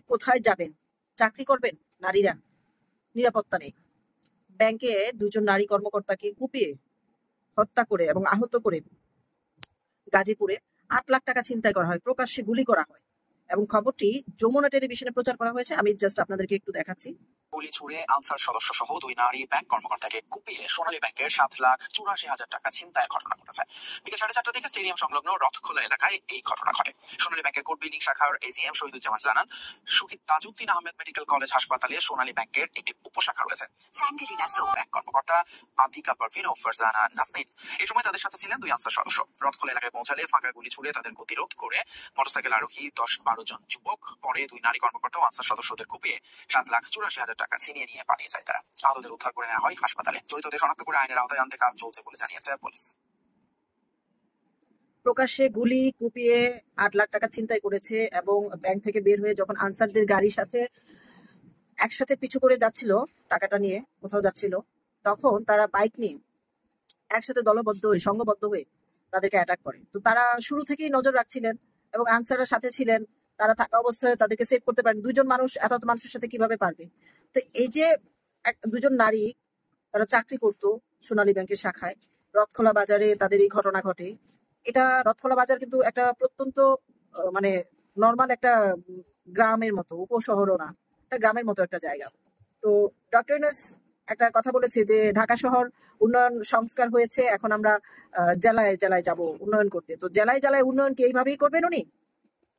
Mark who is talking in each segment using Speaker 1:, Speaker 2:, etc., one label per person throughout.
Speaker 1: কোথায় যাবেন? চাকরি করবেন নারীরা, নিরাপত্তা নেই। ব্যাংকে দুজন নারী কর্মকর্তাকে কুপিয়ে হত্যা করে এবং আহত করে গাজীপুরে ৮ লাখ টাকা ছিনতাই করা হয়, প্রকাশ্যে গুলি করা হয় এবং খবরটি যমুনা টেলিভিশনে প্রচার করা হয়েছে। আমি জাস্ট আপনাদেরকে একটু দেখাচ্ছি।
Speaker 2: গুলি ছুড়ে আনসার সদস্য সহ 2 নারী ব্যাংক কর্মকর্তাকে কুপিয়ে সোনালী ব্যাংকের ৭,৮৪,০০০ টাকা ছিনতাইয়ের ঘটনা ঘটেছে। বিকেল 4:30টার দিকে স্টেডিয়াম সংলগ্ন রথখোলা এলাকায় এই ঘটনা ঘটে। সোনালী ব্যাংকের কোর্ট বিল্ডিং শাখার এজিএম শহীদুজ্জামান জানান, শহীদ তাজউদ্দিন আহমেদ মেডিকেল কলেজ হাসপাতালে সোনালী ব্যাংকের একটি উপশাখা রয়েছে। ব্যাংক কর্মকর্তা আদিকা পারভিন ও ফারজানা নাসরিন, এই সময় তাদের সাথে ছিলেন 2 আনসার সদস্য। রথখোলা এলাকায় পৌঁছালে ফাঁকা গুলি ছুড়ে তাদের গতিরোধ করে মোটরসাইকেল আরোহী 10-12 জন যুবক পরে 2 নারী কর্মকর্তা ও আনসার সদস্যদের কুপিয়ে ৭,৮৪,০০০ টাকা ছিনিয়ে নিয়ে পালিয়ে যায় তারা। আহতদের উদ্ধার করে নেওয়া হয় হাসপাতালে। জড়িতদের শনাক্ত করে আইনের আওতায় আনতে কাজ চলছে বলে জানিয়েছে পুলিশ।
Speaker 1: প্রকাশ্যে গুলি কুপিয়ে ৮ লাখ টাকা ছিনতাই করেছে এবং ব্যাংক থেকে বের হয়ে যখন আনসারদের গাড়ির সাথে একসাথে পিছু করে যাচ্ছিল, টাকাটা নিয়ে কোথাও যাচ্ছিল, তখন তারা বাইক নিয়ে একসাথে দলবদ্ধ হয়ে, সংঘবদ্ধ হয়ে তাদেরকে অ্যাটাক করে। তো তারা শুরু থেকেই নজর রাখছিলেন এবং আনসাররা সাথে ছিলেন। তারা থাকা অবস্থায় তাদেরকে সেভ করতে পারেন। 2 জন মানুষ এত মানুষের সাথে কিভাবে পারবে? তো এই যে 2 জন নারী, তারা চাকরি করতো সোনালী ব্যাংকের শাখায়, রথখোলা বাজারে তাদের এই ঘটনা ঘটে। এটা রথখোলা বাজার কিন্তু একটা প্রত্যন্ত মানে নর্মাল একটা গ্রামের মতো, উপশহরও না, একটা গ্রামের মতো একটা জায়গা। তো ডক্টর ইউনূস একটা কথা বলেছে যে ঢাকা শহর উন্নয়ন সংস্কার হয়েছে, এখন আমরা জেলায় জেলায় যাব উন্নয়ন করতে। তো জেলায় জেলায় উন্নয়ন কি এইভাবেই করবেন উনি?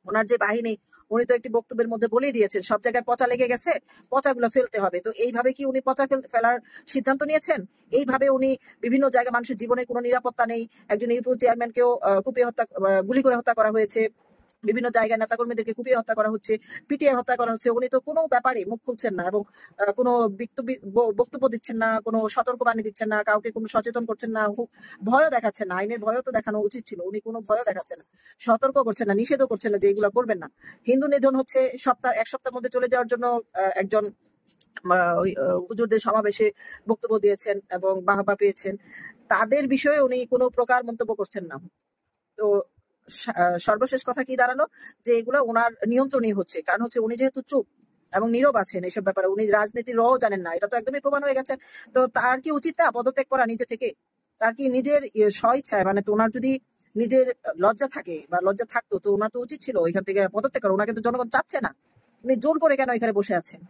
Speaker 1: ওনার যে বাহিনী, উনি তো একটি বক্তব্যের মধ্যে বলেই দিয়েছেন সব জায়গায় পচা লেগে গেছে, পচাগুলো ফেলতে হবে। তো এইভাবে কি উনি পচা ফেলার সিদ্ধান্ত নিয়েছেন? এইভাবে উনি বিভিন্ন জায়গায় মানুষের জীবনে কোনো নিরাপত্তা নেই, একজন ইউপি চেয়ারম্যানকেও কুপিয়ে হত্যা, গুলি করে হত্যা করা হয়েছে, বিভিন্ন জায়গায় নেতাকর্মীদেরকে কুপিয়ে হত্যা করা হচ্ছে, পিটিয়ে হত্যা করা হচ্ছে। উনি তো কোনো ব্যাপারে মুখ খুলছেন না এবং কোনো বক্তব্য দিচ্ছেন না, কোনো সতর্কবাণী দিচ্ছেন না, কাউকে কোনো সচেতন করছেন না, ভয়ও দেখাচ্ছেন না। আইনের ভয়ও তো দেখানো উচিত ছিল, উনি কোনো ভয়ও দেখাচ্ছেন না, সতর্ক করছেন না, নিষেধও করছেন না যে এগুলো করবেন না। হিন্দু নিধন হচ্ছে, এক সপ্তাহের মধ্যে চলে যাওয়ার জন্য একজন হুজুরদের সমাবেশে বক্তব্য দিয়েছেন এবং বাহবা পেয়েছেন। তাদের বিষয়ে উনি কোনো প্রকার মন্তব্য করছেন না। তো সর্বশেষ কথা কি দাঁড়ালো যে এগুলো ওনার নিয়ন্ত্রণই হচ্ছে। কারণ হচ্ছে উনি যেহেতু চুপ এবং নীরব আছেন এইসব ব্যাপারে, উনি রাজনীতির রও জানেন না, এটা তো একদমই প্রমাণ হয়ে গেছে। তো তার কি উচিত না পদত্যাগ করা নিজে থেকে? তার কি নিজের স্বইচ্ছায়, মানে তো ওনার যদি নিজের লজ্জা থাকে বা লজ্জা থাকতো, তো ওনার তো উচিত ছিল এখান থেকে পদত্যাগ করা। ওনাকে তো জনগণ চাচ্ছে না, উনি জোর করে কেন এখানে বসে আছেন?